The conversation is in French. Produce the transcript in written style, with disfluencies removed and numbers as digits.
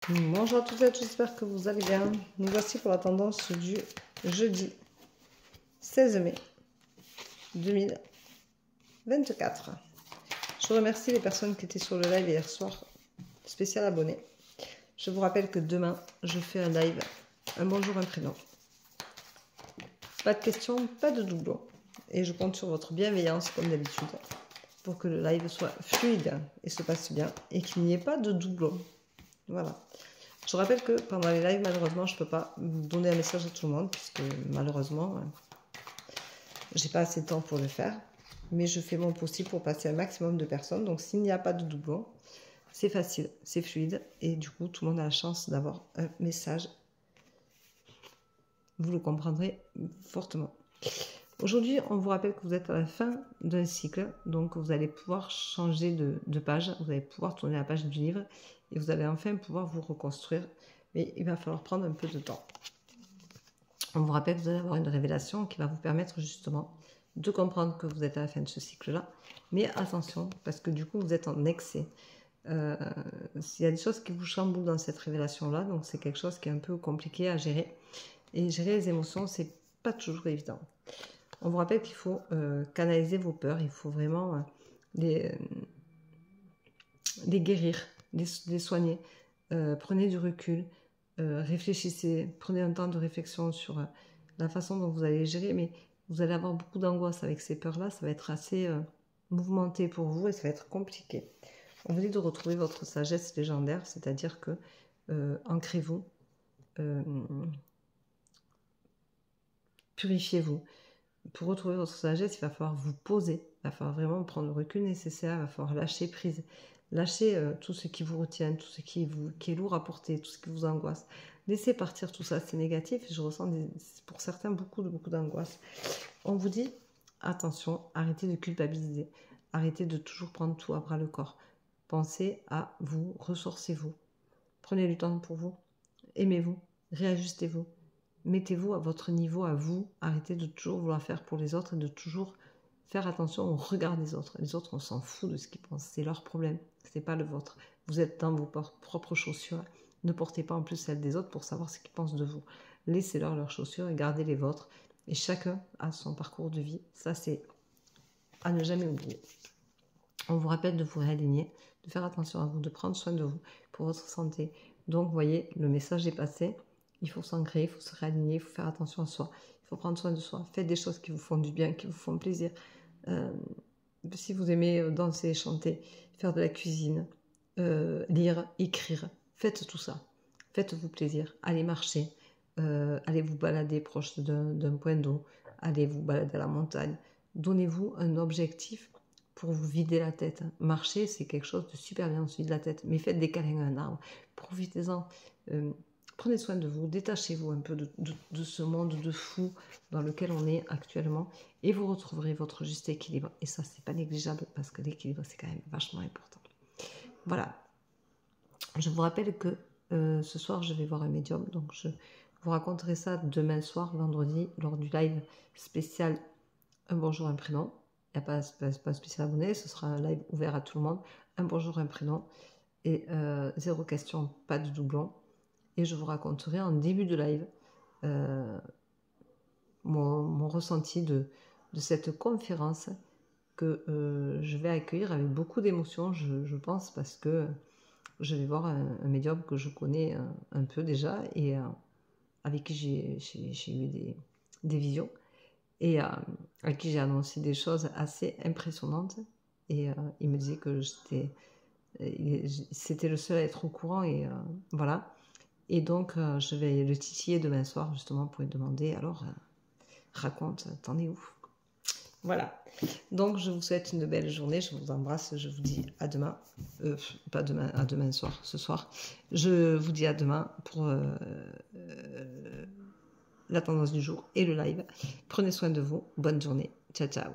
Bonjour à toutes et à tous, j'espère que vous allez bien. Nous voici pour la tendance du jeudi 16 mai 2024. Je remercie les personnes qui étaient sur le live hier soir, spécial abonné. Je vous rappelle que demain, je fais un live, un bonjour, un prénom. Pas de questions, pas de doublons. Et je compte sur votre bienveillance, comme d'habitude, pour que le live soit fluide et se passe bien, et qu'il n'y ait pas de doublons. Voilà. Je rappelle que pendant les lives, malheureusement, je ne peux pas donner un message à tout le monde, puisque malheureusement, j'ai pas assez de temps pour le faire. Mais je fais mon possible pour passer un maximum de personnes. Donc s'il n'y a pas de doublon, c'est facile, c'est fluide. Et du coup, tout le monde a la chance d'avoir un message. Vous le comprendrez fortement. Aujourd'hui, on vous rappelle que vous êtes à la fin d'un cycle. Donc vous allez pouvoir changer de page. Vous allez pouvoir tourner la page du livre. Et vous allez enfin pouvoir vous reconstruire. Mais il va falloir prendre un peu de temps. On vous rappelle que vous allez avoir une révélation qui va vous permettre justement de comprendre que vous êtes à la fin de ce cycle-là. Mais attention, parce que du coup, vous êtes en excès. Il y a des choses qui vous chamboulent dans cette révélation-là, donc c'est quelque chose qui est un peu compliqué à gérer. Et gérer les émotions, c'est pas toujours évident. On vous rappelle qu'il faut canaliser vos peurs, il faut vraiment les guérir, les soigner. Prenez du recul, réfléchissez, prenez un temps de réflexion sur la façon dont vous allez les gérer, mais vous allez avoir beaucoup d'angoisse avec ces peurs-là, ça va être assez mouvementé pour vous et ça va être compliqué. On vous dit de retrouver votre sagesse légendaire, c'est-à-dire que ancrez-vous, purifiez-vous. Pour retrouver votre sagesse, il va falloir vous poser, il va falloir vraiment prendre le recul nécessaire, il va falloir lâcher prise. Lâchez tout ce qui vous retient, tout ce qui est lourd à porter, tout ce qui vous angoisse. Laissez partir tout ça, c'est négatif. Je ressens pour certains beaucoup d'angoisse. On vous dit, attention, arrêtez de culpabiliser. Arrêtez de toujours prendre tout à bras le corps. Pensez à vous, ressourcez-vous. Prenez du temps pour vous. Aimez-vous, réajustez-vous. Mettez-vous à votre niveau, à vous. Arrêtez de toujours vouloir faire pour les autres et de toujours faire attention au regard des autres. Les autres, on s'en fout de ce qu'ils pensent. C'est leur problème, ce n'est pas le vôtre. Vous êtes dans vos propres chaussures. Ne portez pas en plus celles des autres pour savoir ce qu'ils pensent de vous. Laissez-leur leurs chaussures et gardez les vôtres. Et chacun a son parcours de vie. Ça, c'est à ne jamais oublier. On vous rappelle de vous réaligner, de faire attention à vous, de prendre soin de vous pour votre santé. Donc, vous voyez, le message est passé. Il faut s'ancrer, il faut se réaligner, il faut faire attention à soi. Il faut prendre soin de soi. Faites des choses qui vous font du bien, qui vous font plaisir. Si vous aimez danser, chanter, faire de la cuisine, lire, écrire, faites tout ça. Faites-vous plaisir. Allez marcher, allez vous balader proche d'un point d'eau, allez vous balader à la montagne. Donnez-vous un objectif pour vous vider la tête. Marcher, c'est quelque chose de super bien, on se vide la tête. Mais faites des câlins à un arbre. Profitez-en. Prenez soin de vous, détachez-vous un peu de ce monde de fou dans lequel on est actuellement et vous retrouverez votre juste équilibre. Et ça, c'est pas négligeable parce que l'équilibre, c'est quand même vachement important. Voilà. Je vous rappelle que ce soir, je vais voir un médium. Donc, je vous raconterai ça demain soir, vendredi, lors du live spécial Un bonjour, un prénom. Il n'y a pas spécial abonné, ce sera un live ouvert à tout le monde. Un bonjour, un prénom. Et zéro question, pas de doublon. Et je vous raconterai en début de live mon ressenti de cette conférence que je vais accueillir avec beaucoup d'émotion, je pense, parce que je vais voir un médium que je connais un peu déjà et avec qui j'ai eu des visions et à qui j'ai annoncé des choses assez impressionnantes. Et il me disait que c'était le seul à être au courant et voilà. Et donc, je vais le titiller demain soir, justement, pour lui demander, alors, raconte, t'en es où? Voilà. Donc, je vous souhaite une belle journée, je vous embrasse, je vous dis à demain. Pas demain, à demain soir, ce soir. Je vous dis à demain pour la tendance du jour et le live. Prenez soin de vous, bonne journée, ciao, ciao.